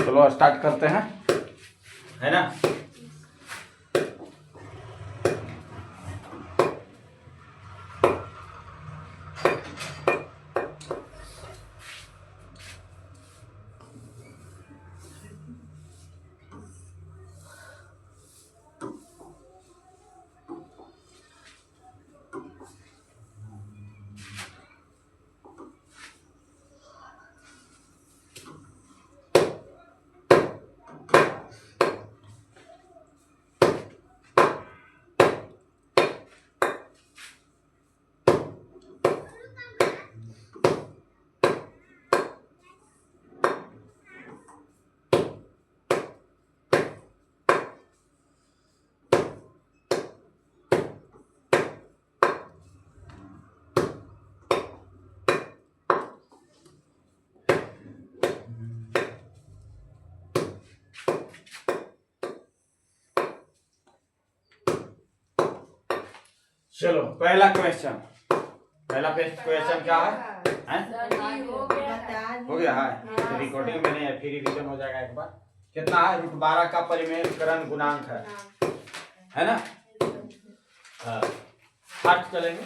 चलो स्टार्ट करते हैं, है ना। चलो पहला क्वेश्चन क्या है? हो गया है। तो रिकॉर्डिंग में नहीं है, फिर रिवीजन हो जाएगा एक बार। कितना है? √12 का परिमेयकरण गुणांक है ना। फर्स्ट चलेंगे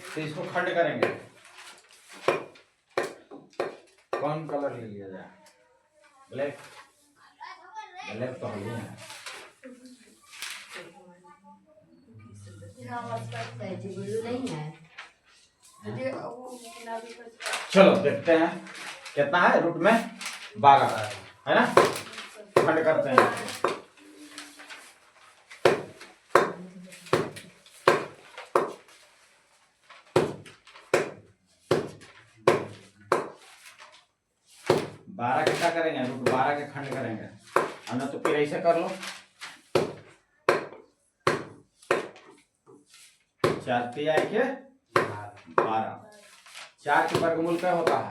तो इसको खंड करेंगे। कौन कलर ले लिया जाए? ब्लैक तो नहीं है। चलो देखते हैं कितना है। रूट में 12 है ना। खंड करते हैं। बारह के क्या करेंगे? √12 के खंड करेंगे, है ना। तो फिर ऐसे कर लो, 4 तिहाई के 12। 4 के वर्गमूल क्या होता है?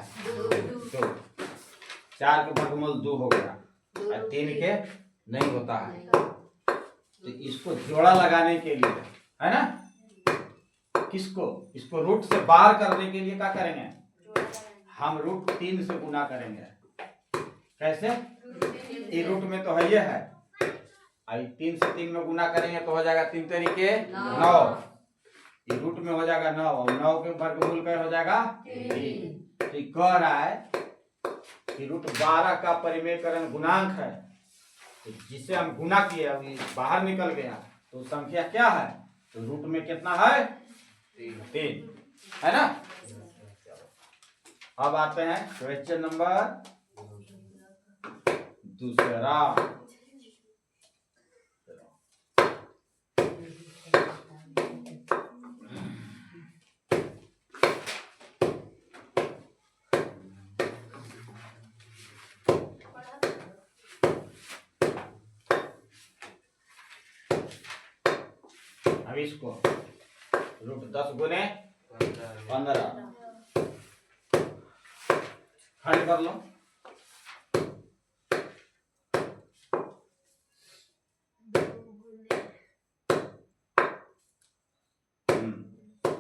2। 4 के वर्गमूल 2 हो गया, और 3 के नहीं होता है। तो इसको जोड़ा लगाने के लिए, है ना, इसको रूट से बाहर करने के लिए क्या करेंगे? हम √3 से गुना करेंगे। कैसे? ये रूट में तो है, ये है। 3 से 3 में गुना करेंगे तो हो जाएगा 3 तरीके 9। ये रूट में हो जाएगा 9, और 9 के वर्गमूल क्या हो जाएगा? 3। तो कह रहा है कि √12 का परिमेयकरण गुणांक है। तो जिसे हम गुना किए, अभी बाहर निकल गया, तो संख्या क्या है? तो रूट में कितना है? 3, है ना। अब आते हैं क्वेश्चन नंबर दूसरा। अब इसको √10 गुने 15 खंड कर लो।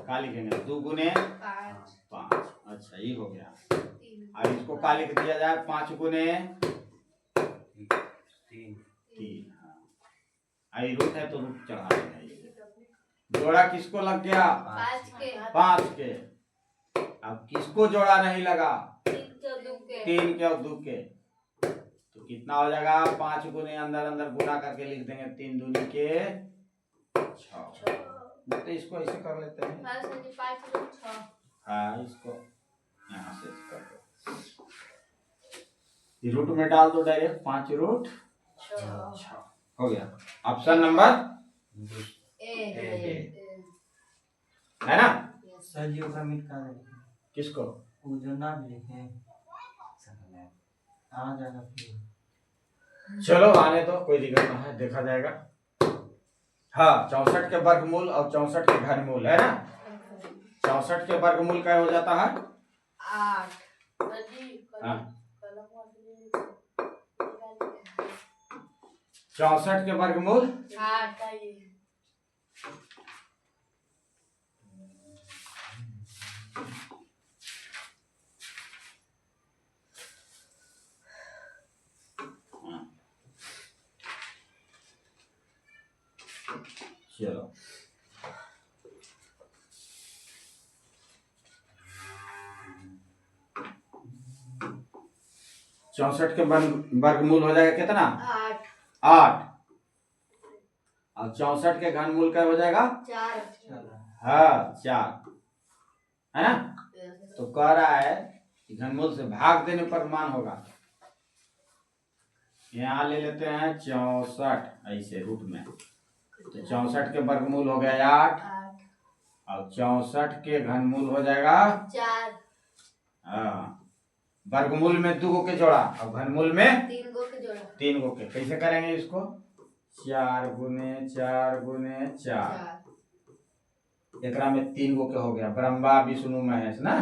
का लिखेंगे? 2 गुने 5। अच्छा, ये हो गया। अब इसको का लिख दिया जाए? 5 गुने 3। आई रूट है तो रूट चढ़ा देंगे। जोड़ा किसको लग गया? 5 के। अब किसको जोड़ा नहीं लगा? 3 के और 2 के। तो कितना हो जाएगा? 5 गुने अंदर अंदर गुना करके लिख देंगे, 3 दूनी के 6। तो इसको ऐसे कर लेते हैं। हाँ, इसको यहाँ से कर दो, रूट में डाल दो डायरेक्ट। 5 √ 6 हो गया। ऑप्शन नंबर ए, है ना। सजियो का मिट का किसको? वो जो नाम लिखे आ जाएगा फिर। चलो आने दो, कोई दिक्कत नहीं है, देखा जाएगा। हाँ, 64 के वर्गमूल और 64 के घनमूल, है ना। 64 के वर्गमूल क्या हो जाता है? 8। 64 के वर्गमूल 8। चलो चौसठ के वर्गमूल हो जाएगा कितना? 8। और 64 के घनमूल क्या हो जाएगा? 4। हाँ 4 है ना। तो कह रहा है कि घनमूल से भाग देने पर मान होगा। यहाँ ले लेते हैं 64 ऐसे रूट में, तो 64 के वर्गमूल हो गया 8 और 64 के घनमूल हो जाएगा 4। हाँ, वर्गमूल में 2 के जोड़ा और घनमूल में 3 के जोड़ा। 3 के। कैसे करेंगे इसको? 4 गुने 4 गुने 4 एकरा में 3 के हो गया। ब्रह्मा विष्णु महेश ना,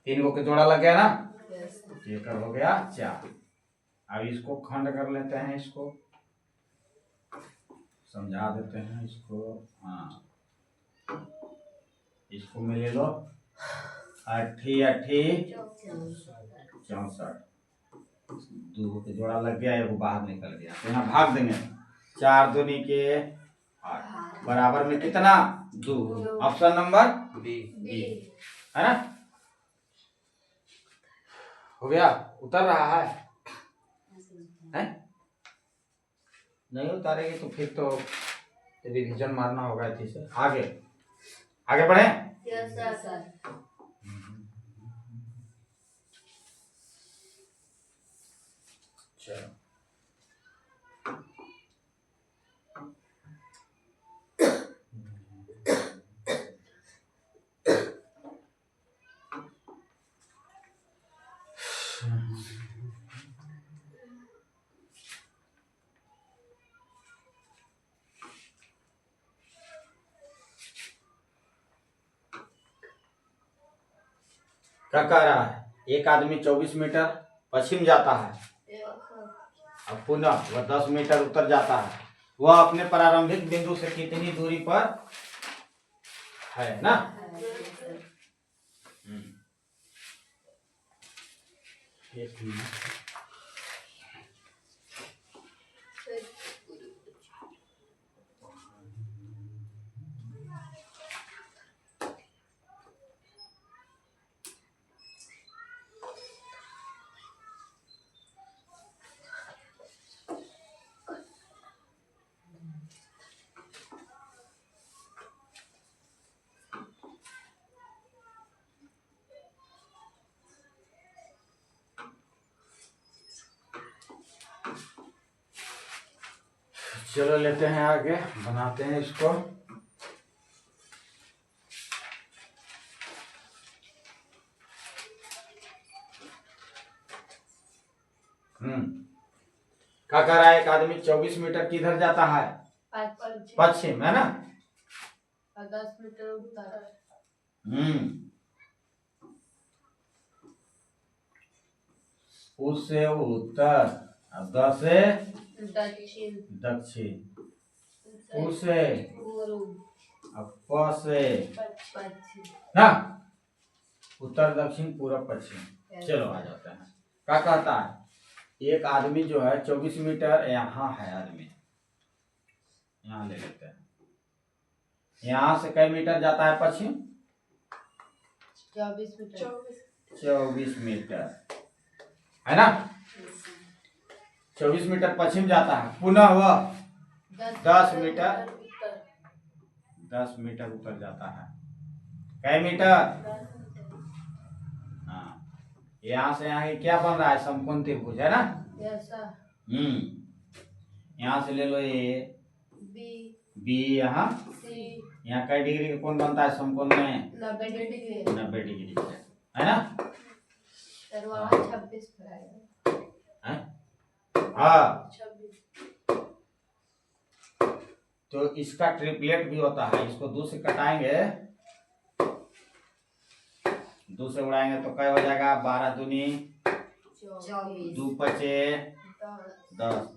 3 के जोड़ा लग गया ना, एकर हो गया 4। अब इसको खंड कर लेते हैं, इसको समझा देते हैं इसको। हाँ इसको में ले लो 8 8 64, 2 के जोड़ा लग गया, एगो बाहर निकल गया। तो यहाँ भाग देंगे 4 दूनी के 8 बराबर में कितना? 2। ऑप्शन नंबर बी है ना। हो गया? उतर रहा है? नहीं उतारेगी तो फिर तो रिवीजन मारना होगा इसी से। आगे आगे बढ़े। Yes sir. चलो क्या कह रहा है? एक आदमी 24 मीटर पश्चिम जाता है और पुनः वह 10 मीटर उत्तर जाता है। वह अपने प्रारंभिक बिंदु से कितनी दूरी पर है ना? एक मिनट। चलो लेते हैं आगे, बनाते हैं इसको। क्या कह रहा है? एक आदमी 24 मीटर किधर जाता है? पश्चिम है ना। 10 मीटर उत्तर। उससे उत्तर, अब 10 से दक्षिण। दक्षिण, उसे पूर्व, अब प से पश्चिम ना, उत्तर दक्षिण पूर्व पश्चिम। चलो आ जाते हैं। क्या कहता है? एक आदमी जो है 24 मीटर यहाँ है आदमी, यहाँ ले लेते हैं। यहाँ से कई मीटर जाता है पश्चिम? 24 मीटर। 24 मीटर है ना। 24 मीटर पश्चिम जाता है, पुनः वह 10 मीटर 10 मीटर उत्तर जाता है। कई मीटर? हाँ, यहाँ से यहाँ क्या बन रहा है? समकोण त्रिभुज है ना। यहाँ से ले लो ए बी, यहाँ यहाँ कई डिग्री का कोण बनता है समकोण में? 90 डिग्री। 90 डिग्री है ना। सर वहाँ 26 पर आएगा। हाँ, तो इसका ट्रिपलेट भी होता है। इसको 2 से कटाएंगे, 2 से उड़ाएंगे तो क्या हो जाएगा? 12 दूनी 24, 2 पचे 10,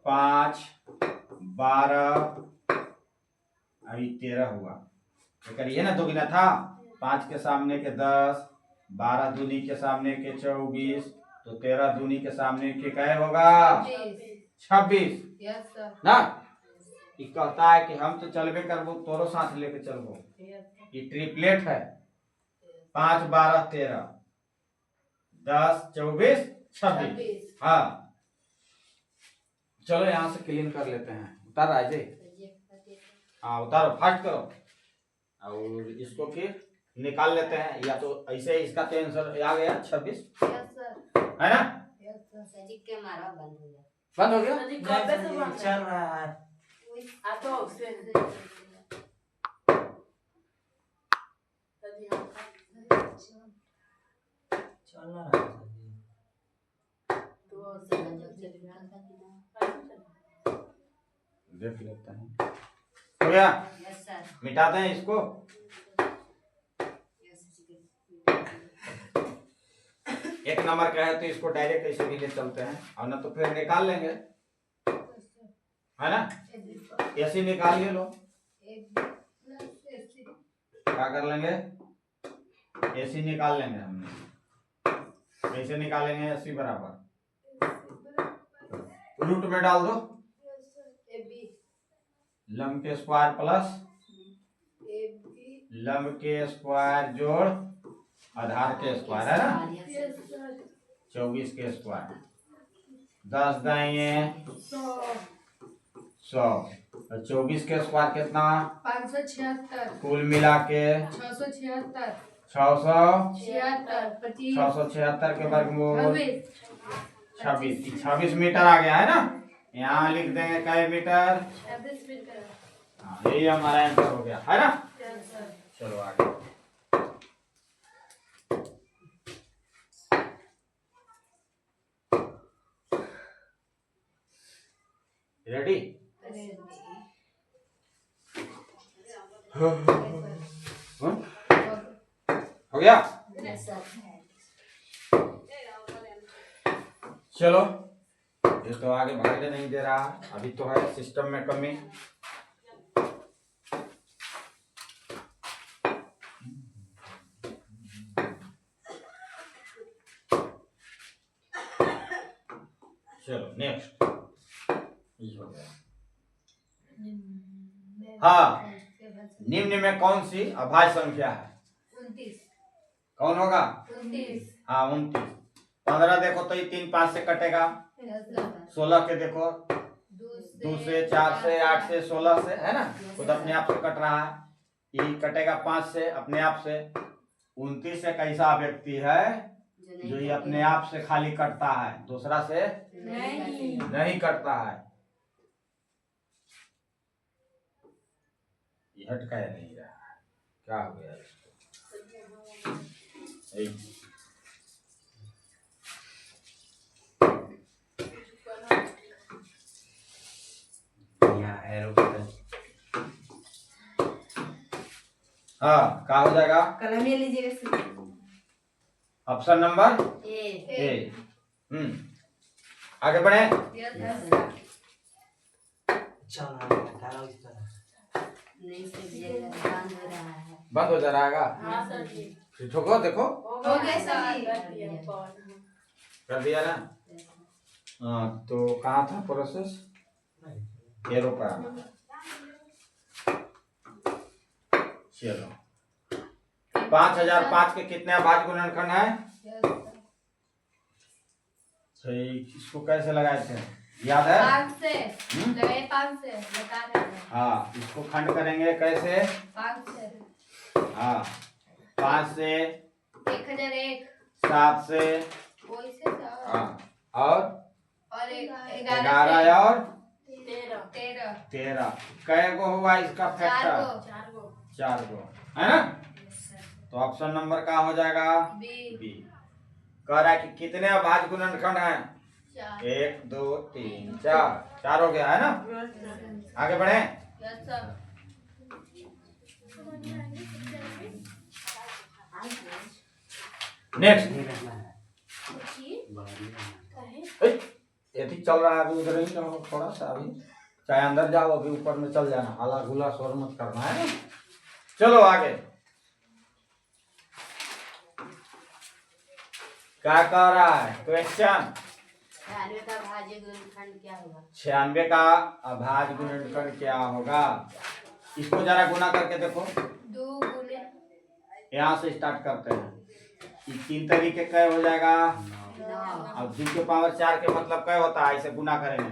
5 12, अभी 13 हुआ। तो करिए ना, 2 गिना था। 5 के सामने के 10, 12 दूनी के सामने के 24, तो 13 दूनी के सामने के क्या होगा? 26 यस सर ना। ये कहता है कि हम तो चलबे करबो तोरो साथ लेके चलबो। यस ये ट्रिपलेट है। 5 12 13 10 24 26। हाँ चलो यहाँ से क्लीन कर लेते हैं। उतार राजे। हाँ उतारो फास्ट करो और इसको फिर निकाल लेते हैं। या तो ऐसे इसका तो आंसर आ गया 26 सर है ना। यस सर सजी के मारा बंद हो गया बंद हो गया। नहीं, सर, चल रहा है। तो उससे चल रहा है सर जी। देख लेते हैं। हो गया। यस सर मिटाते हैं इसको। एक नंबर का है तो इसको डायरेक्ट ऐसे भी ले चलते हैं और ना तो फिर निकाल लेंगे है ना। ऐसे निकाल लो। क्या कर लेंगे ऐसे निकाल लेंगे हमने। कैसे निकालेंगे 80 बराबर रूट में डाल दो। लंब के स्क्वायर प्लस लंब के स्क्वायर जोड़ आधार के स्क्वायर है ना। 24 के स्क्वायर 10 दाएं 100 और 24 के स्क्वायर कितना 576 कुल मिला के 676 676 676 के वर्गमूल 26 मीटर आ गया है ना। यहाँ लिख देंगे कै मीटर। हाँ यही हमारा आंसर हो गया है ना। चलो आगे। रेडी हो गया। चलो ये तो आगे भागने नहीं दे रहा। अभी तो है सिस्टम में कमी। चलो नेक्स्ट हो गया। हाँ निम्न में कौन सी अभाज्य संख्या है। 29 कौन होगा 29 हाँ 29। 15 देखो तो ये 3 5 से कटेगा। 16 के देखो 2 से 4 से 8 से 16 से है ना। खुद अपने आप से कट रहा है। ये कटेगा 5 से अपने आप से। 29 एक ऐसा व्यक्ति है जो ये अपने आप से खाली कटता है दूसरा से नहीं कटता है। ये हटका नहीं रहा है। क्या हो गया इसको। हाँ क्या हो जाएगा कलम ये लीजिएगा ऑप्शन नंबर ए। आगे बढ़े। चल रहा है, डालो इस तरह। बंद हो जा रहा है। फिर ठोको देखो हो गया सर कर दिया ना। हाँ तो कहाँ था प्रोसेस एरो का। चलो 5005 के कितने अभाज्य गुणनखंड है। इसको कैसे लगाए थे याद है 5 से लगाए 5 से बता रहे हैं। हाँ इसको खंड करेंगे कैसे 5 से हाँ 5 से 1001 7 से वही से सर हाँ और 11 और 13 कै गो हुआ इसका फैक्टर 4 गो है ना। तो ऑप्शन नंबर क्या हो जाएगा बी। कह रहा है कि कितने अभाज्य गुणनखंड हैं 1 2 3 4 हो गया है ना। आगे बढ़े। नेक्स्ट यदि चल रहा है अभी उधर ही रहो थोड़ा सा। अभी चाहे अंदर जाओ अभी ऊपर में चल जाना। हाला गुला शोर मत करना है ना। चलो आगे क्या कह रहा है क्वेश्चन 96 का भाज्य गुणनखंड क्या होगा? 96 का अभाज्य गुणनखंड क्या होगा? इसको जरा गुना करके देखो। 2 गुने यहाँ से स्टार्ट करते हैं। ये 3 तरीके कै हो जाएगा। 9 अब 2 के पावर 4 के मतलब कै होता है, इसे गुना करेंगे।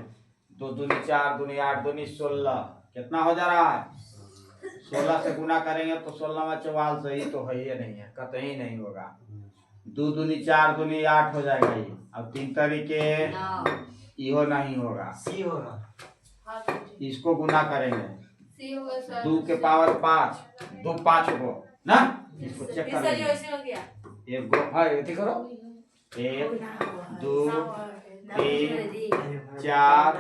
2 दूनी 4 दूनी 8 दूनी 16 कितना हो जा रहा है? 16 से गुना करेंगे तो 16 में 44 सही तो है ही नहीं है, कतई नहीं होगा। 2 दूनी 4 दूनी 8 हो जाएगा ये। अब 3 तरीके 9 इहो नहीं होगा। सी होगा। इसको गुना करेंगे। सी होगा सर। 2 के पावर 5 2 5 को ना, इसको चेक कर लेंगे। एक गो हाँ ये करो। 1 2 3 4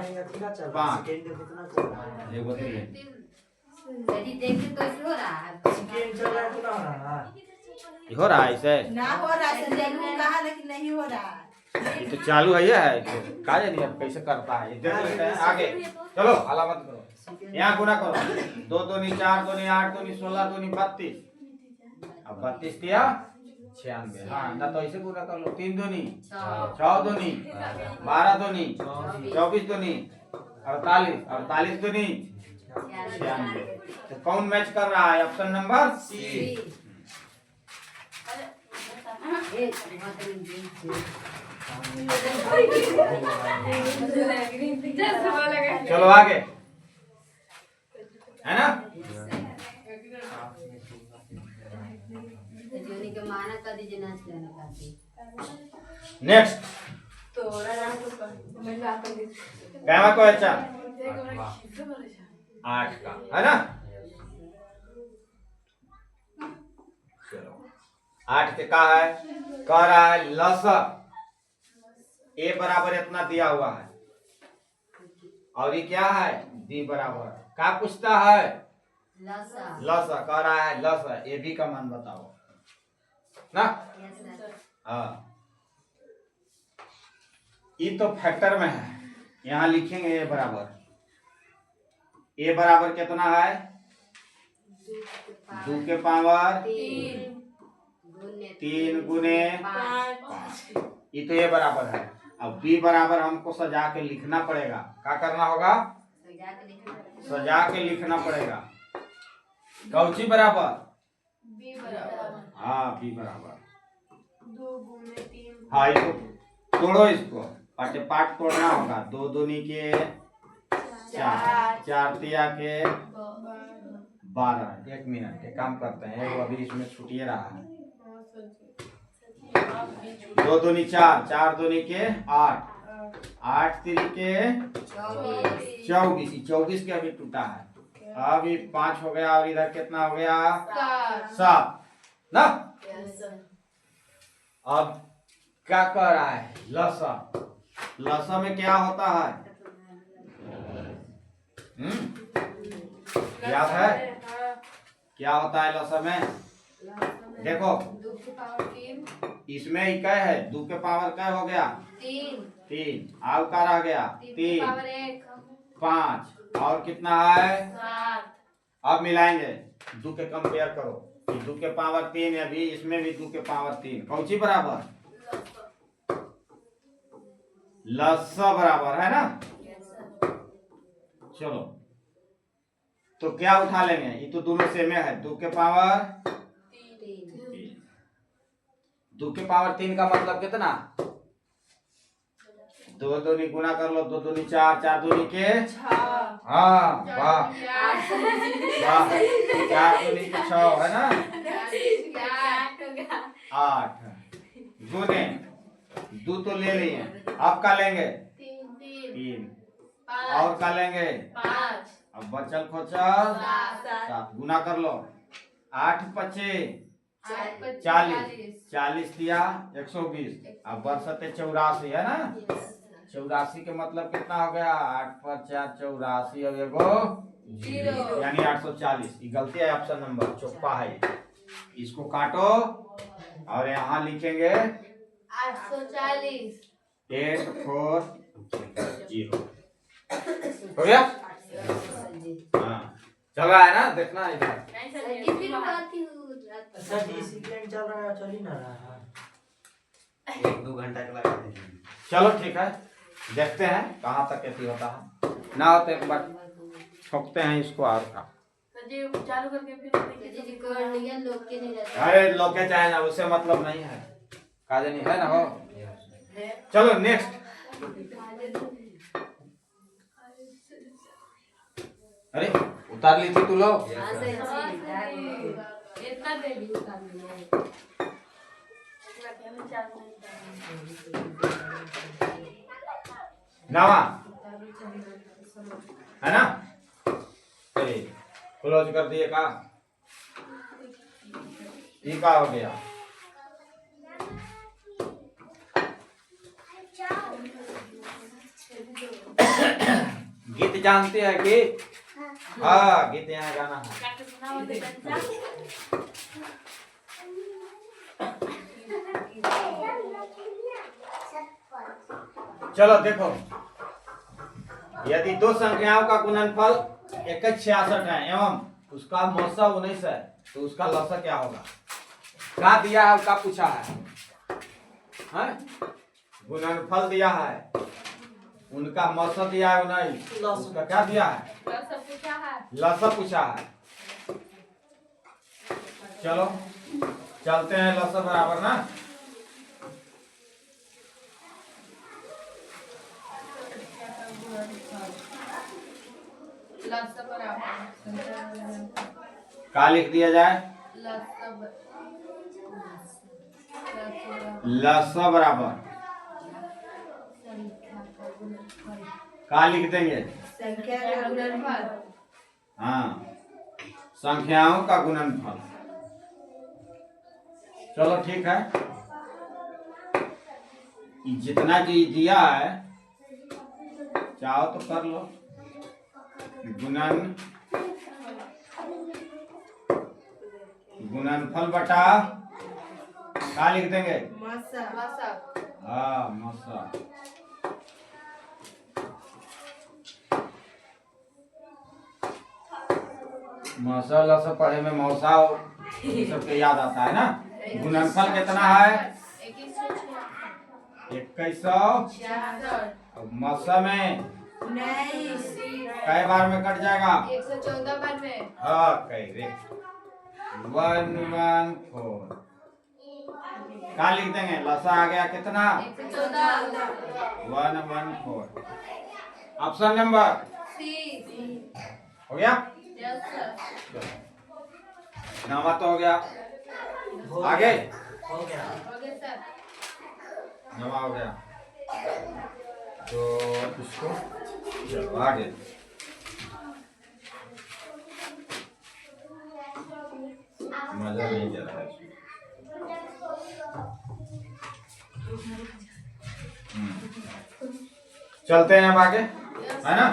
5 एगो 3 यदि देखें तो ऐसे हो रहा है। सेकंड चल रहा है पूरा हो रहा है। ये हो रहा है इसे। ना हो रहा है जरूर कहा लेकिन नहीं हो रहा है। ये तो चालू है, ये है का जानी अब कैसे करता है। ये देख लेते हैं आगे। चलो हला मत करो, यहाँ गुना करो। 2 दूनी 4 दूनी 8 दूनी 16 दूनी 32। अब 32 दिया 96। हाँ ना तो ऐसे गुना कर लो। 3 दूनी 6 दूनी 12 दूनी 24 दूनी 48 48 दूनी 96। तो कौन मैच कर रहा है? Option number C. चलो आगे, है ना। जोनी के माना कर दीजिए नाच लेने का। नेक्स्ट कहवा को अच्छा 8 का है ना। चलो 8 के का है, कह रहा है लसा ए बराबर इतना दिया हुआ है और ये क्या है बी बराबर का पूछता है लसा। लसा कह रहा है लसा ए बी का मान बताओ ना। Yes sir. हाँ ये तो फैक्टर में है, यहाँ लिखेंगे ए बराबर कितना है 2 के पावर 3 गुने 5। ये तो ए बराबर है। अब बी बराबर हमको सजा के लिखना पड़ेगा। क्या करना होगा? सजा के लिखना पड़ेगा। कौची बराबर? बी बराबर हाँ बी बराबर 2 गुने 3। हाँ इसको तोड़ो, इसको पाटे पाट तोड़ना होगा। 2 दूनी के 4 4 तिया के 12। 1 मिनट के काम करते हैं, वो अभी इसमें छुटिए रहा है। 2 दूनी 4 4 दूनी के 8 8 3 के 24 24 के अभी टूटा है। अभी 5 हो गया और इधर कितना हो गया 7 ना। अब क्या कह रहा है लसा। लसा में क्या होता है याद है? क्या होता है लसा में? देखो 2 की पावर 3 इसमें ही क्या है 2 के पावर क्या हो गया 3 आव का रह गया 3 की 3 पावर 1 5 और कितना है 7। अब मिलाएंगे 2 के कंपेयर करो। 2 के पावर 3 है, अभी इसमें भी 2 के पावर 3 कौची बराबर लसा बराबर है ना। चलो तो क्या उठा लेंगे, ये तो दोनों सेम है। 2 के पावर 2 के पावर 3 का मतलब कितना 2 दूनी गुना कर लो। 2 दूनी 4 4 दूनी के हाँ वाह 4 दूनी के 6 है ना 8 गुने 2 तो ले लिए। अब का लेंगे 3 और का लेंगे 5। अब बचल खोचल 7 गुना कर लो। 8 पचे 40 दिया 120। अब बरसते 84 है ना। 84 के मतलब कितना हो गया 8 पर 4 84 और एगो 0 यानी 840। ये गलती है, ऑप्शन नंबर चौपा है। इसको काटो और यहाँ लिखेंगे 840 840 हो गया। हाँ चल रहा है ना, देखना इधर। सर ये सेकंड चल रहा है, चल ही ना रहा है। 1-2 घंटा के लगा दीजिए। चलो ठीक है। देखते हैं कहाँ तक कैसी होता है। ना हो तो एक बार ठोकते हैं इसको और का। जी चालू करके फिर जी रिकॉर्ड नहीं है, लोग के नहीं रहता। अरे लोके चाहे ना, उससे मतलब नहीं है। काजे नहीं है ना हो। चलो नेक्स्ट। अरे उतार ली थी तू लोग। इतना दे दी नावा है ना। क्लोज कर दिए का। ये का हो गया। गीत जानते हैं कि? हाँ गीत यहाँ गाना है। चलो देखो, यदि दो संख्याओं का गुणनफल 66 है एवं उसका मौसा 19 है तो उसका लसा क्या होगा? क्या दिया है उसका पूछा है, गुणनफल दिया है, उनका मौसा दिया है 19, उसका क्या दिया है? लसा पूछा है। चलो चलते हैं लसा बराबर ना। क्या लिख दिया जाए? लसा बराबर क्या लिख देंगे? संख्या का गुणनफल। हाँ संख्याओं का गुणनफल। चलो ठीक है, जितना चीज दिया है चाहो तो कर लो। गुणनफल बटा क्या लिख देंगे? हाँ मौसा। मौसा लसा पढ़े में मौसा सबके याद आता है ना। गुणनफल कितना है? 2100। मौसा में कई बार में कट जाएगा? 114 बार में। हाँ कई रे 114। क्या लिख देंगे? लसा आ गया कितना? 114। ऑप्शन नंबर हो गया। नामा तो हो गया। आगे हो गया। नामा हो गया तो इसको चलो आगे। मजा नहीं चल रहा है। चलते हैं अब आगे, है ना।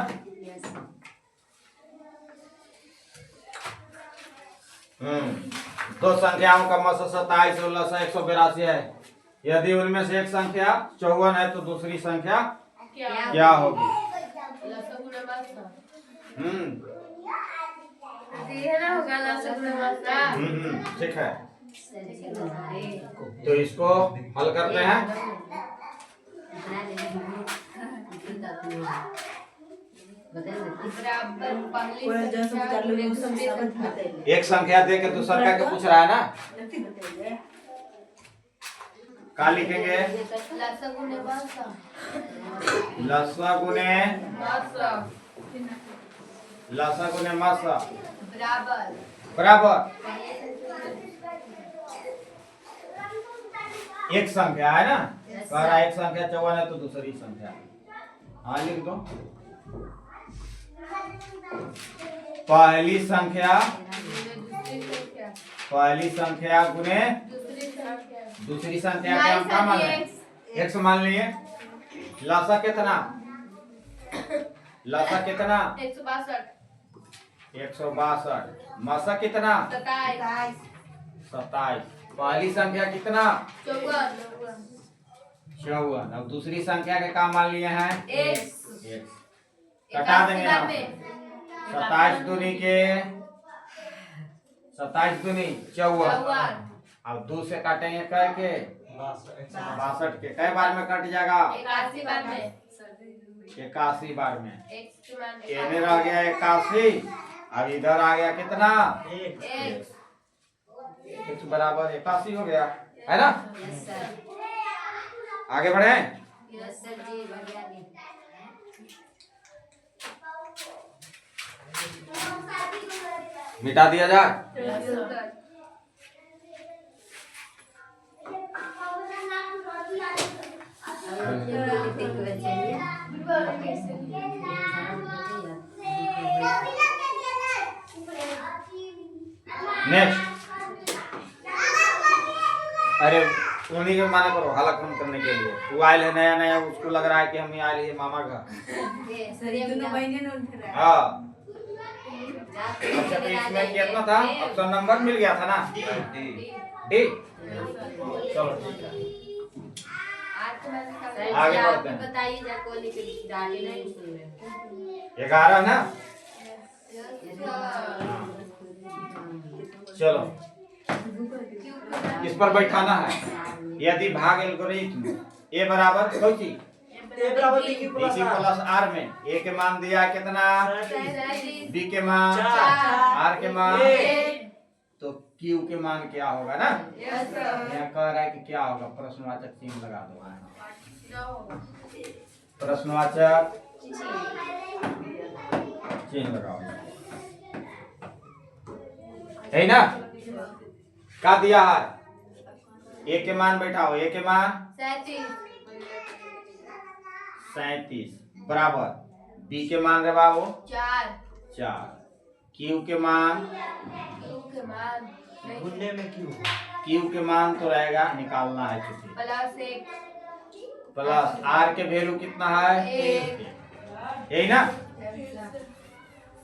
दो संख्याओं का मौसा 27 और लसा 182 है। यदि उनमें से एक संख्या 54 है तो दूसरी संख्या क्या होगी? ठीक है, तो इसको हल करते हैं। एक संख्या दे के दूसरा का के पूछ रहा है ना। क्या लिखेंगे? लसा गुने मसा बराबर एक संख्या है ना। कह रहा एक संख्या 54 है तो दूसरी संख्या। हाँ लिख दो। पहली संख्या गुने दूसरी संख्या के हम क्या मान लें? x मान लिए। लसा कितना? 162। मसा कितना? 27। पहली संख्या कितना? 54। अब दूसरी संख्या के काम मान लिए हैं x। कटा देंगे ना। 27 दूनी 54। अब 2 से काटेंगे कह के 62 के। कई बार में कट जाएगा? 81 बार में। 81 बार में। x के मान एने रह गया 81, अब इधर आ गया कितना? एक x x बराबर 81 हो गया, है ना? Yes sir. आगे बढ़े। यस सर जी, बढ़िया जी। मिटा दिया जाए। yes sir next. अरे उन्हीं के माना करो हल्ला कम करने के लिए। वो आयल है नया नया, उसको लग रहा है कि हम ही आए हैं मामा घर। दोनों बहने ने उठ रहा है। हाँ अच्छा, तो इसमें कितना था? ऑप्शन नंबर मिल गया था ना? डी। चलो ठीक है, आज के मान निकाल सर आगे जी, बढ़ते आप ही हैं। बताइए जा कोली के डाली नहीं सुन रहे। 11 ना? चलो इस पर बैठाना है। यदि भाग एल्गोरिथम ए बराबर कोई चीज ए बराबर बी की प्लस प्लस आर में ए के मान दिया है कितना? बी के मान, चार। आर के मान, एक। तो क्यू के मान क्या होगा ना? yes sir यहाँ कह रहा है कि क्या होगा, प्रश्नवाचक चिन्ह लगा दो। no प्रश्नवाचक चिन्ह लगाओ, है ना? क्या दिया है? ए के मान बैठाओ, ए के मान 37 बराबर बी के मान रे बाबू 4, क्यू के मान, q के मान गुन्ने में क्यों? क्यू के मान तो रहेगा, निकालना है चूंकि, प्लस 1 प्लस आर के वैल्यू कितना है? एक। यही ना?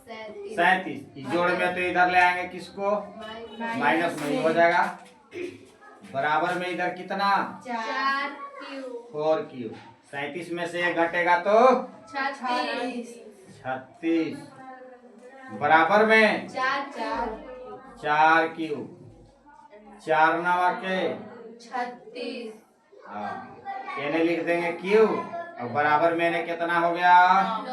37 37 जोड़ में तो इधर ले आएंगे किसको? माइनस में हो जाएगा, बराबर में इधर कितना? 4q 4q। 37 में से 1 घटेगा तो 36 36, बराबर में 4q, 4 नवा के 36 हाँ, यानी लिख देंगे q और बराबर में ने कितना हो गया? 9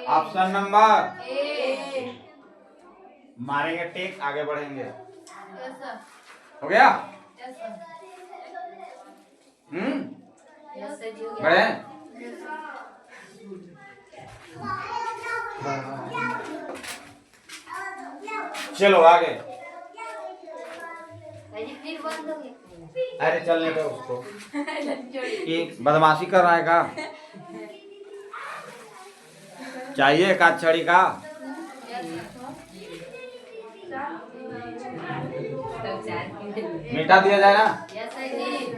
ऑप्शन नंबर 1 मारेंगे टेक, आगे बढ़ेंगे। yes sir हो गया? yes sir यस सर जी, हो गया। बढ़े? चलो आगे। सर जी फिर बंद हो गया। अरे चलने दो उसको, ये बदमाशी कर रहा है का? चाहिए एक आध छड़ी का? मिटा दिया जाए ना? यस सर जी।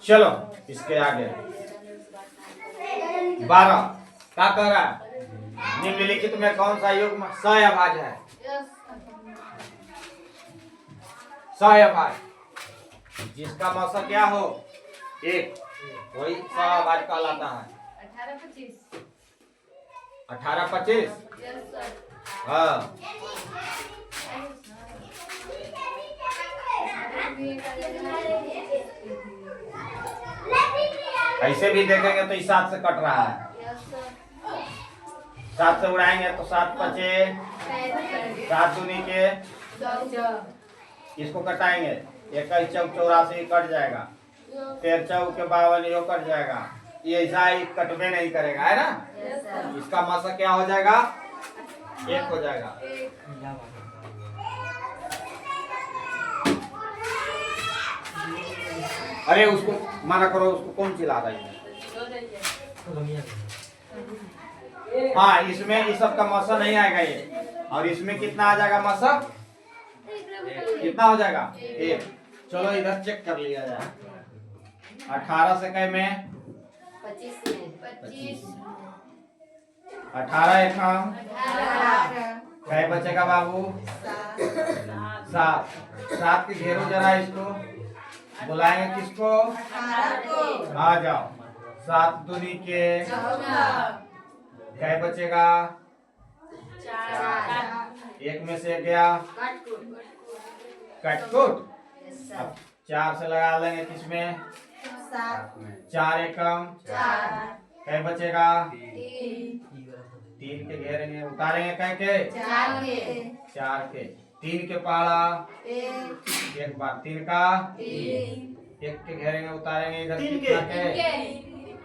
चलो इसके आगे 12 क्या कह रहा है? निम्नलिखित में कौन सा युग्म सहअभाज्य है? सहअभाज्य जिसका मौसा क्या हो? 1, वही सहअभाज्य कहलाता है। 18-25 yes sir हाँ, ऐसे भी देखेंगे तो इस 7 से कट रहा है, yes sir 7 से उड़ाएंगे तो 7 पचे 7 दूनी के, इसको कटाएंगे 21 चौक 84 कट जाएगा, 13 चौक के 52 यो कट जाएगा। ये ऐसा ही कटवे नहीं करेगा, है ना? Yes sir. इसका मौसा क्या हो जाएगा? 1 हो जाएगा। अरे उसको मना करो, उसको कौन चिल्ला रही है? हाँ, इसमें इस सब का मौसा नहीं आएगा ये, और इसमें कितना आ जाएगा मौसा? कितना हो जाएगा? 1। चलो इधर चेक कर लिया जाए। 18 से कई में 25 18 एकम कई बचेगा बाबू? 7 के घेरो जरा इसको, बुलाएंगे किसको? आ जाओ। 7 दूनी के कई बचेगा? 4 एक में से गया कटकुट। अब 4 से लगा लेंगे किसमें? 4 एकम 4 कै बचेगा? 3 3 के घेरेंगे, उतारेंगे कै के? 4 के 4 के। 3 के पहाड़ा 1 एक बार 3 का 3 1 के घेरेंगे, उतारेंगे इधर 3 कितना के। के?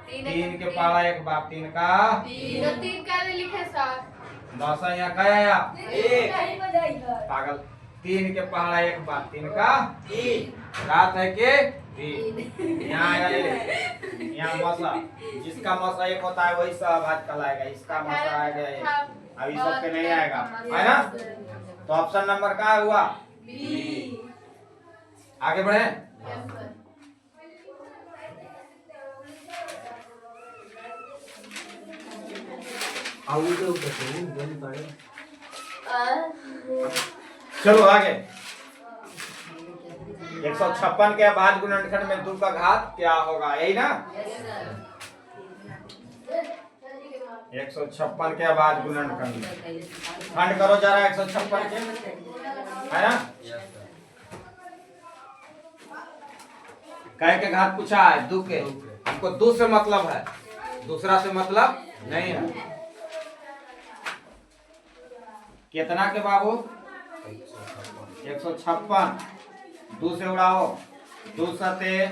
3 के पहाड़ा एक बार 3 का 3 का लिखे सर बस यहाँ क्या आया? एक। पागल। 3 के पहाड़ा एक बार 3 का 3 रात है के 3 यहाँ आएगा ये। यहाँ मसा जिसका मसा एक होता है वही सहभाज कहलाएगा। इसका मसा आएगा ये। अभी सबके नहीं आएगा है ना। तो ऑप्शन नंबर क्या हुआ? बी। आगे बढ़े। यस सर चलो आगे। 156 के भाज्य गुणनखंड में 2 का घात क्या होगा? यही ना। यस सर 156 के भाज्य गुणनखंड खंड करो जरा 156 के, है ना। कै के घात पूछा है? 2 के। हमको 2 से मतलब है, दूसरा से मतलब नहीं है। कितना के बाबू? 156। 2 से उड़ाओ। 2 सते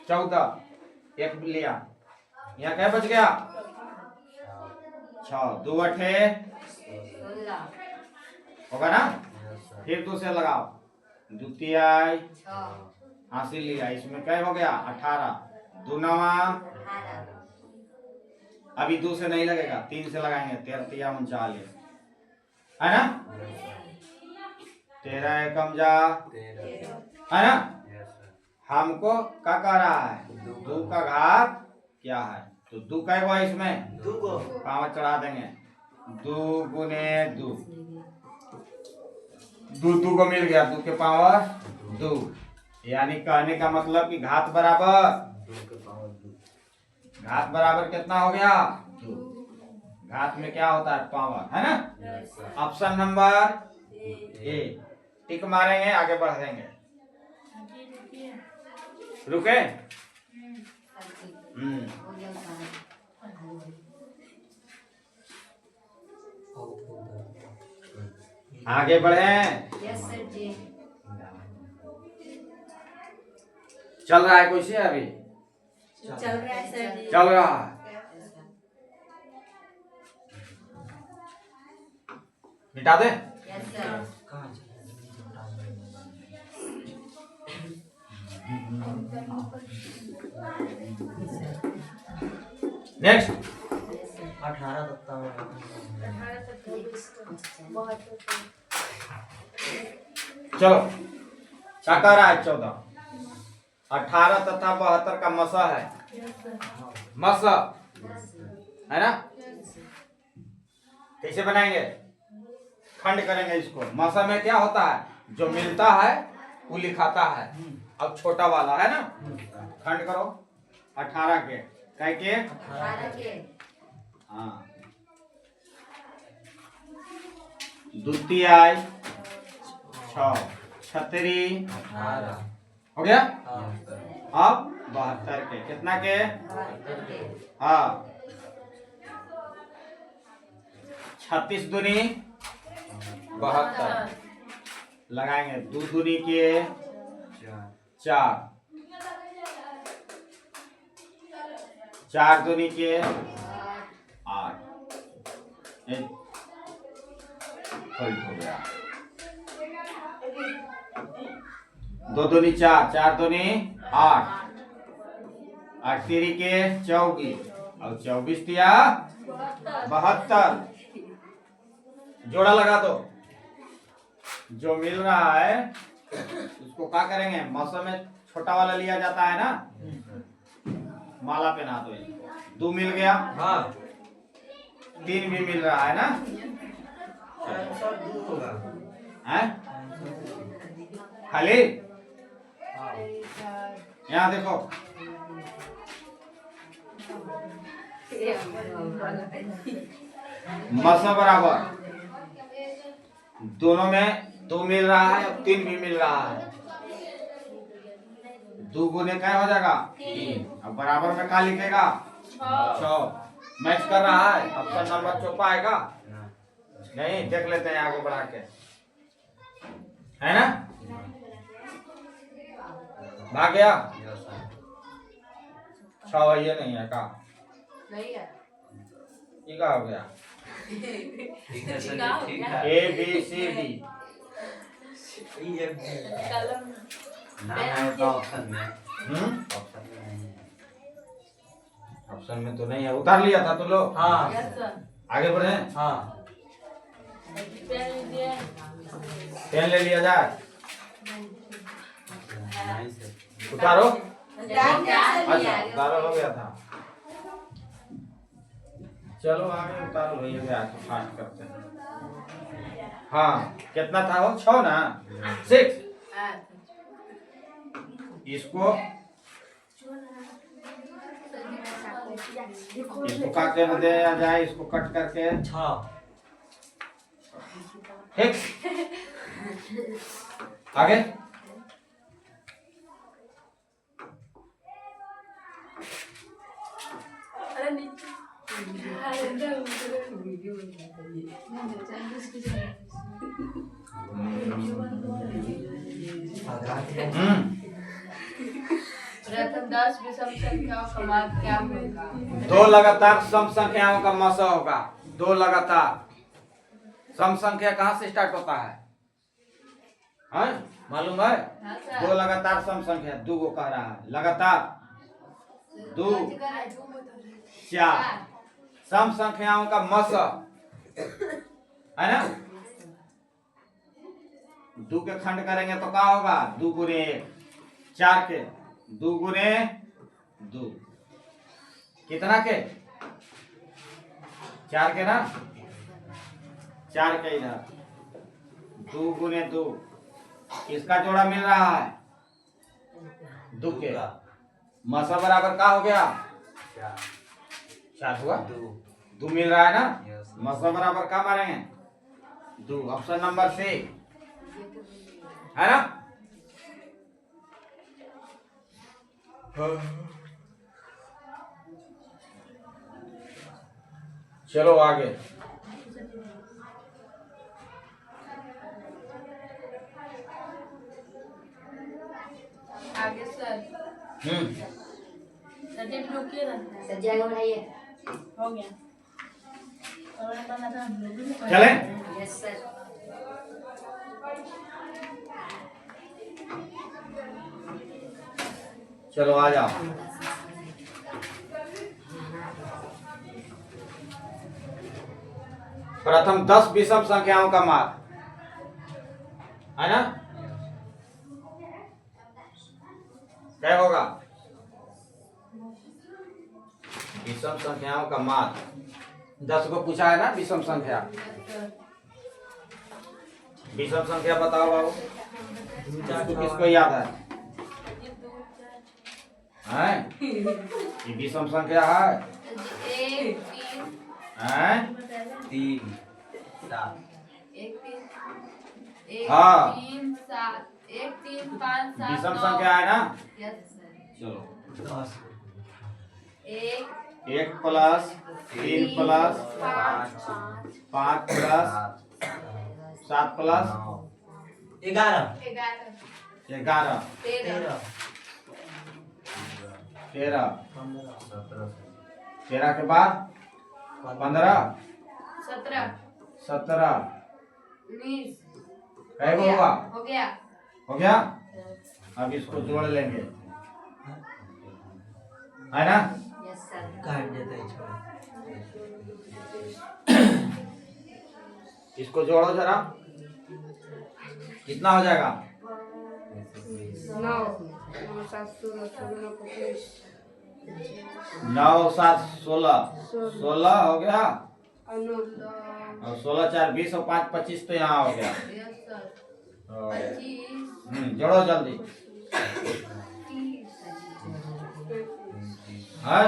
14 एक लिया। यहाँ क्या बच गया? 6 2 अठे 16 होगा ना। फिर 2 से लगाओ। द्वितीय 6 हासिल लिया। इसमें क्या हो गया? 18 2 नवा। अभी 2 से नहीं लगेगा, 3 से लगाएंगे। 13 39 है ना। 13 एकम जा है ना। हमको क्या कह रहा है? 2 का घात क्या है? तो 2 का हुआ इसमें 2 को पाँच चढ़ा देंगे। 2 गुने 2 2 को मिल गया। 2 के पावर 2 यानी कहने का मतलब कि घात बराबर कितना हो गया? 2। घात में क्या होता है? पावर, है ना। ऑप्शन नंबर ए टिक मारेंगे, आगे बढ़ देंगे। रुके। आगे बढ़े। यस सर जी चल रहा है कुछ अभी? चल रहा है सर जी। चल रहा है। मिटा दे। यस सर नेक्स्ट 18 तक चलो क्या कह रहा है? 14 18 तथा 72 का मसा है। मसा है ना। कैसे बनाएंगे? खंड करेंगे इसको। मसा में क्या होता है? जो मिलता है वो लिखाता है। अब छोटा वाला है ना। खंड करो 18 के कै के 18 के हाँ। द्वितीय 6 छतरी 18 हो गया। हाँ अब 72 के कितना के? 72 के हाँ 36 दूनी 72 लगाएंगे। 2 दूनी के 4 4 दूनी के 8 फॉल्ट हो गया। 2 दूनी 4 4 दूनी 8 8 तीरी के 24 और 24 तिया 72 जोड़ा लगा दो। जो मिल रहा है उसको क्या करेंगे? मौसम में छोटा वाला लिया जाता है ना। माला पहना दो। 2 मिल गया। हाँ 3 भी मिल रहा है ना। आंसर 2 होगा। हैं? खाली यहाँ देखो। मसा बराबर दोनों में 2 मिल रहा है और 3 भी मिल रहा है। 2 गुने क्या हो जाएगा 3। अब बराबर में क्या लिखेगा 6। मैच कर रहा है। ऑप्शन नंबर चौपा आएगा नहीं। देख लेते हैं आगे बढ़ा के, है ना। भाग गया 6 ये नहीं है का नहीं है। ये क्या हो गया ठीक है सर, ठीक है। A B C D। ये कलम ना है तो ऑप्शन में, हम्म ऑप्शन में नहीं है। ऑप्शन में तो नहीं है। उतार लिया था तो लो। हाँ यस सर। आगे बढ़े। हाँ पेन लीजिए। पेन ले लिया जाए। नहीं सर। उतारो। उतार अच्छा उतारो हो गया था। चलो आगे उतारो भैया आके फास्ट करते हैं। हाँ कितना था वो 6 ना 6। इसको क्या कर दिया जाए, इसको कट करके 6 ठीक। आगे प्रथम 10 विषम संख्याओं का मान क्या होगा? 2 लगातार सम संख्याओं का मस होगा। 2 लगातार सम संख्या कहाँ से स्टार्ट होता है, हाँ मालूम है। हाँ सर। 2 लगातार सम संख्या 2 को कह रहा है। लगातार 2 4 सम संख्याओं का मस है ना। 2 के खंड करेंगे तो क्या होगा 2 गुने 1 4 के 2 गुने 2 कितना के 4 के ना 4 के इधर 2 गुने 2 इसका जोड़ा मिल रहा है 2 के। मसा बराबर का हो गया 4 हुआ 2 मिल रहा है ना। मसा बराबर का मारेंगे 2। ऑप्शन नंबर C है ना। चलो आगे। आगे सर। सचिन रुकिए ना। सज्जा को बनाइए। हो गया। चले यस सर। चलो आ जाओ। प्रथम 10 विषम संख्याओं का मान है ना। क्या होगा विषम संख्याओं का मान 10 को पूछा है ना। विषम संख्या विषम संख्या बताओ बाबू। इसको किसको याद है हैं? ये विषम संख्या है 1 3 हैं? 3 7 1 3 हाँ। 3 7 1 3 5 7 विषम संख्या है ना। Yes sir. चलो 10 1 1 प्लस 3 प्लस 5 प्लस 7 प्लस 11 11 13 13 17 13 के बाद 15 17 17 19 कैसे हुआ हो गया। हो गया। अब इसको जोड़ लेंगे है ना। Yes sir. काट देते हैं छोड़। इसको जोड़ो जरा कितना हो जाएगा 9 7 16 16 हो गया और 16 4 20 और 5 25 तो यहाँ हो गया। Yes sir. 25 जोड़ो जल्दी है।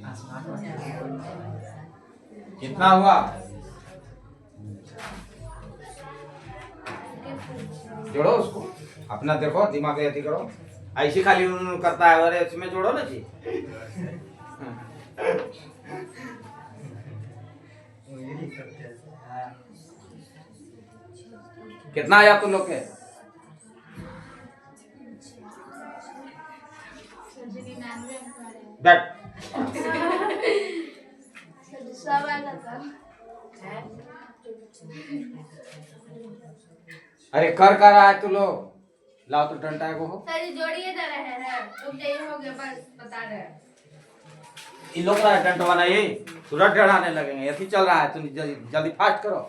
आसमान में कितना हुआ जोड़ो उसको, अपना देखो दिमाग ऐसी करो, ऐसी खाली उन्होंने करता है, अरे इसमें जोड़ो ना जी। कितना आया तुम लोग के? बैठ। सब आया था। अरे कर रहा है तू लोग, लाओ तो डंडा है वो हो। सर जोड़िए दे रहे हैं, रुक जाइए, हो गया बस बता रहे हैं। इन लोग का डंडा बनाइए, तुरंत डराने लगेंगे, ऐसी चल रहा है, तुम जल्दी फास्ट करो,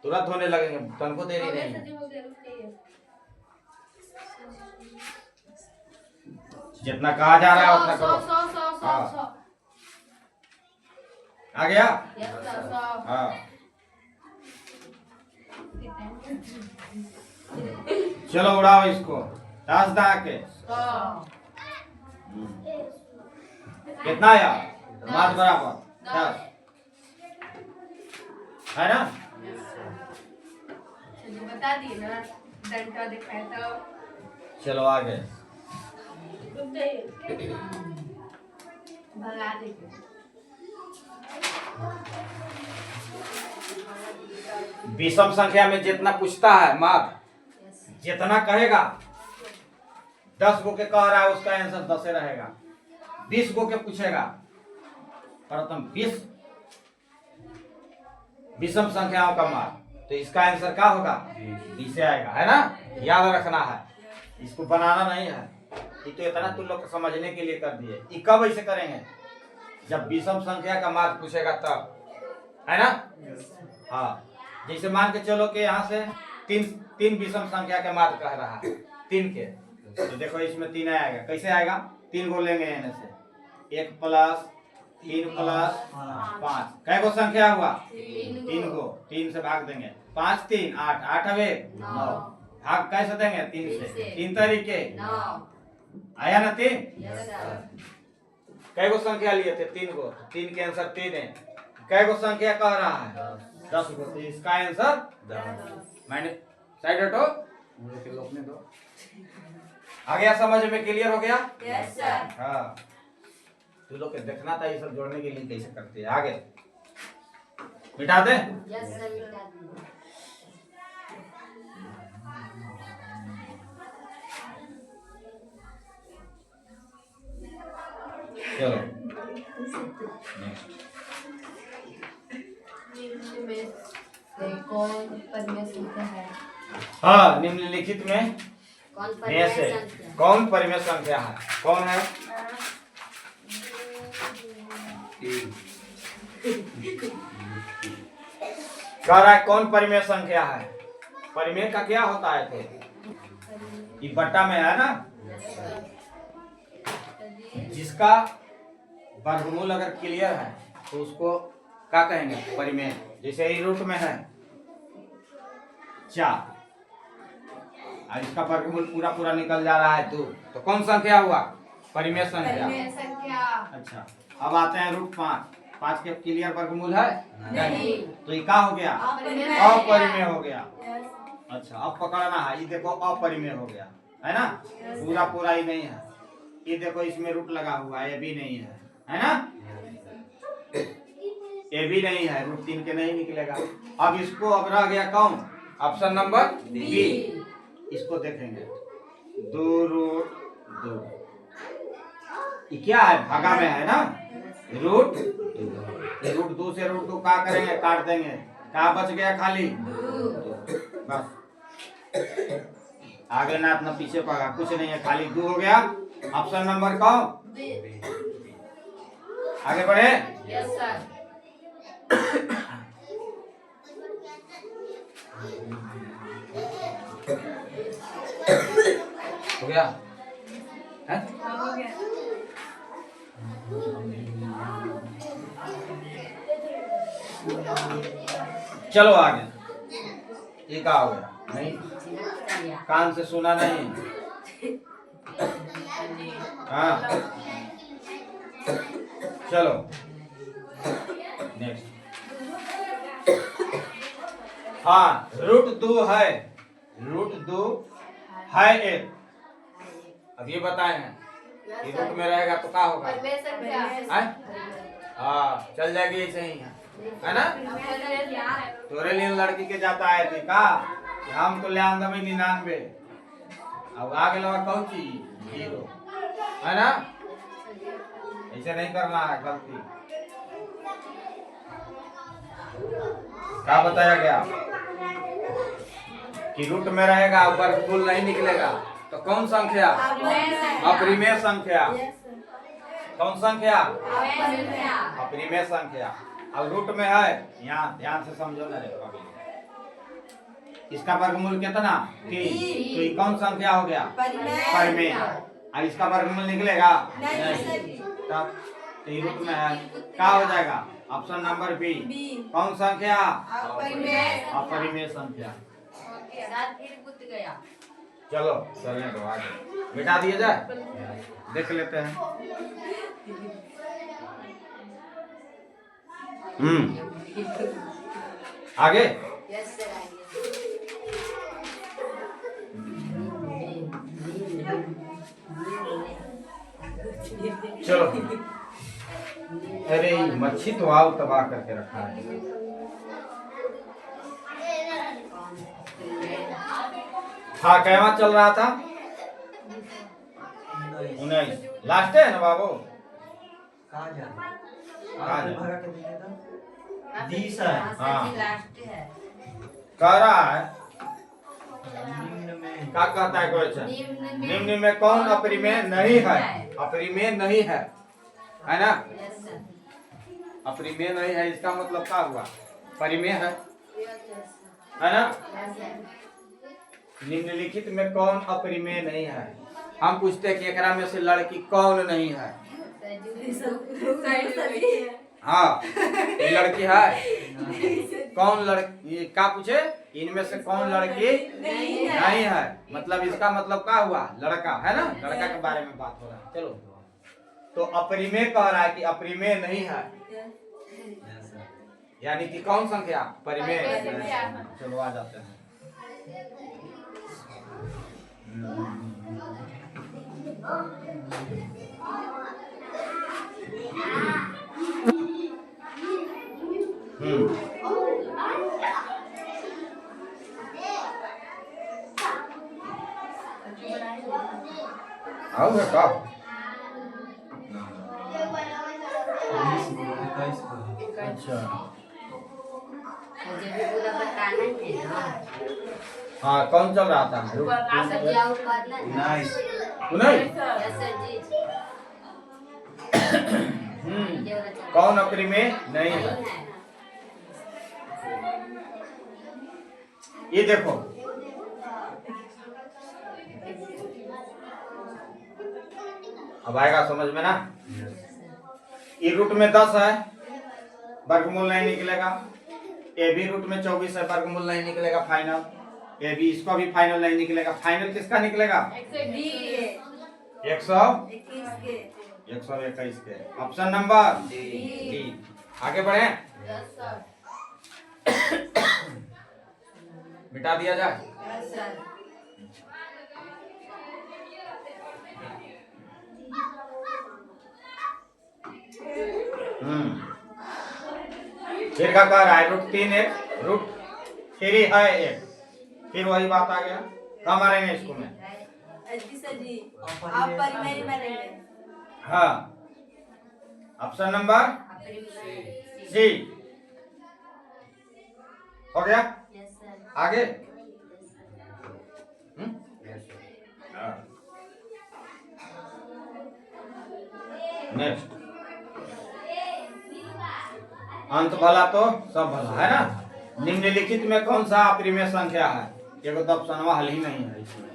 तुरंत होने लगेंगे, तुमको देरी हो गया नहीं। सर जी, हो गया, रुक जाइए। जितना कहा जा रहा है उतना 100 करो। 100 100 100 हाँ। 100 आ गया? यस सर 100 हाँ। चलो उड़ाओ इसको, 10 दा के। 100 कितना आया? मात बराबर 10 है ना? जी बता दिए ना, डंडा दिखाया तो। चलो आगे। रुक जाइए, भगा देंगे। विषम संख्या में जितना पूछता है मात, जितना कहेगा, 10 गो के कह रहा है उसका आंसर 10 रहेगा। 20 गो के पूछेगा, प्रथम 20 विषम संख्याओं का मान, तो इसका आंसर क्या होगा? 20 आएगा, है ना? याद रखना है, इसको बनाना नहीं है। ये तो इतना तुम लोग को समझने के लिए कर दिए। ये कब ऐसे करेंगे? जब विषम संख्या का मान पूछेगा तब, है ना? हाँ, जैसे मान के चलो कि यहाँ से तीन विषम संख्या के मान कह रहा है, 3 के, तो देखो इसमें 3 आएगा। कैसे आएगा? 3 गो लेंगे यहाँ से, 1 प्लस 3 प्लस 5, कै गो संख्या हुआ? 3 गो। 3 से भाग देंगे, 5 3 8, 8 अब 1 9, भाग कैसे देंगे? 3 से। 3 तरीके आया ना? 3 कै गो संख्या लिए थे? 3 गो। 3 के आंसर 3 है। कै गो संख्या कह रहा है? 10 गो। तो इसका आंसर 10। मैंने साइड हटो, मुझे के लोग ने दो। आ गया समझ में? क्लियर हो गया? Yes sir. हाँ, तू लोग के देखना था ये सब जोड़ने के लिए कैसे करते हैं। आगे मिटा दे। यस सर, मिटा दिए। चलो नेक्स्ट। निम्न में से कौन परिमेय संख्या है? हाँ, निम्नलिखित में कौन में परिमेय से संख्या? कौन परिमेय संख्या है? कौन है? कह रहा है कौन परिमेय संख्या है? परिमेय का क्या होता है? तो ये बट्टा में है ना, जिसका वर्गमूल अगर क्लियर है तो उसको क्या कहेंगे? परिमेय। जैसे ये रूट में है 4 और इसका वर्गमूल पूरा निकल जा रहा है 2, तो कौन संख्या हुआ? परिमेय संख्या। परिमेय संख्या। अच्छा, अब आते हैं रूट 5। 5 के क्लियर वर्गमूल है? नहीं। तो ये क्या हो गया? अपरिमेय। अपरिमेय हो गया। अच्छा, अब पकड़ना है, ये देखो अपरिमेय हो गया, है ना? पूरा ही नहीं है। ये देखो इसमें रूट लगा हुआ है, ये भी नहीं है ना? ये भी नहीं है, रूट 3 के नहीं निकलेगा। अब इसको अब रह गया कौन? Option number B. इसको देखेंगे 2 रूट 2, ये क्या है? भागा में है ना, रूट 2। रूट 2 से रूट 2 क्या करेंगे? काट देंगे, क्या बच गया? खाली 2। बस, आगे ना अपना पीछे पड़ा, कुछ नहीं है, खाली 2 हो गया। ऑप्शन नंबर कौन? आगे बढ़े। Yes sir. हो गया है? हो गया। चलो आगे। ये क्या हो गया? नहीं, कान से सुना नहीं। हाँ, चलो नेक्स्ट। हाँ √2 है, √2 है 1। अब ये बताए हैं ये रूट में रहेगा तो क्या होगा? परमेश्वर क्या हैं? हाँ चल जाएगी ऐसे ही है ना। तोरे लिए लड़की के जाता है थी का कि हम तो ले आंदा में 99, अब आगे लगा कौन चीज 0 है ना। ऐसे नहीं करना है, गलती। क्या बताया गया कि रूट में रहेगा वर्गमूल नहीं निकलेगा तो कौन संख्या? अपरिमेय संख्या। कौन संख्या? अपरिमेय संख्या। अब रूट में है, यहाँ ध्यान से समझो ना रे। इसका वर्गमूल कितना? 3। तो ये कौन संख्या हो गया? परिमेय। अब इसका वर्गमूल निकलेगा नहीं, तब तो ये रूट में है, क्या हो जाएगा? Option number B. कौन संख्या? अपरिमेय संख्या। चलो चलने दो आगे, मिटा दिया जाए, देख लेते हैं। आगे चलो। अरे मच्छी तो आओ तबाह करके रखा है। हाँ कहवा चल रहा था? 19 लास्ट है ना बाबू। कहाँ जा कहाँ जा? भगा के दिखे तो 20 है। हाँ लास्ट है। कह रहा है निम्न में क्या कहता है क्वेश्चन? निम्न में कौन अपरिमेय नहीं है? अपरिमेय नहीं है, है ना। अपरिमेय नहीं है इसका मतलब क्या हुआ? परिमेय है ना। निम्नलिखित में कौन अपरिमेय नहीं है? हम पूछते हैं कि एकरा में से लड़की कौन नहीं है? हाँ ये लड़की है। कौन लड़की? ये क्या पूछे? इनमें से कौन लड़की नहीं है? मतलब इसका मतलब क्या हुआ? लड़का है ना, लड़का के बारे में बात हो रहा है। चलो तो अपरिमेय कह रहा है कि अपरिमेय नहीं है, यानी कि कौन संख्या? परिमेय। चलो आ जाते हैं। आओ बेटा। 21 को। अच्छा मुझे भी पूरा बताना है ना। हाँ कौन चल रहा था? नाइस। 19 कौन अपरिमेय नहीं है? ये देखो अब आएगा समझ में ना। ये रूट में 10 है, वर्गमूल नहीं निकलेगा। ए भी रूट में 24 है, वर्गमूल नहीं निकलेगा फाइनल। ए भी, इसका भी फाइनल नहीं निकलेगा। फाइनल किसका निकलेगा? 121 के। Option number D. आगे बढ़े, मिटा दिया जाए। फिर का कह रहा है √3 1, √3 है 1। फिर वही बात आ गया। कहाँ मारेंगे इसको में? हाँ ऑप्शन नंबर सी हो गया। आगे नेक्स्ट। अंत भला तो सब भला है ना। निम्नलिखित में कौन सा अपरिमेय संख्या है? एगो तो ऑप्शनवा हल ही नहीं है इसमें।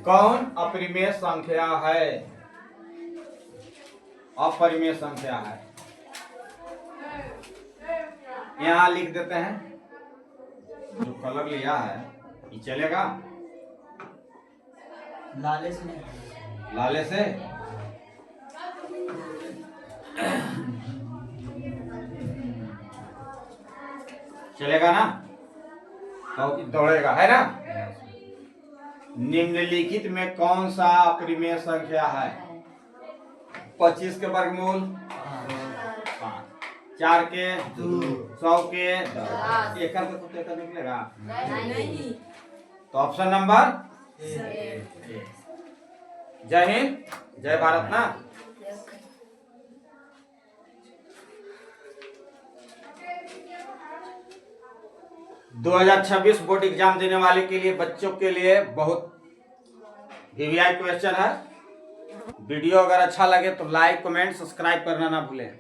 कौन अपरिमेय संख्या है? अपरिमेय संख्या है। यहाँ लिख देते हैं। जो कलर लिया है ये चलेगा? लाले से लाले से चलेगा ना? कहो कि दौड़ेगा, है ना? निम्नलिखित में कौन सा अपरिमेय संख्या है? 25 के वर्गमूल 5, 4 के 2, 100 के 10, एक का कुछ एक निकलेगा? नहीं। तो ऑप्शन नंबर जय हिंद, जय भारत ना। 2026 बोर्ड एग्जाम देने वाले के लिए बच्चों के लिए बहुत वीवीआई क्वेश्चन है। वीडियो अगर अच्छा लगे तो लाइक, कमेंट, सब्सक्राइब करना ना भूलें।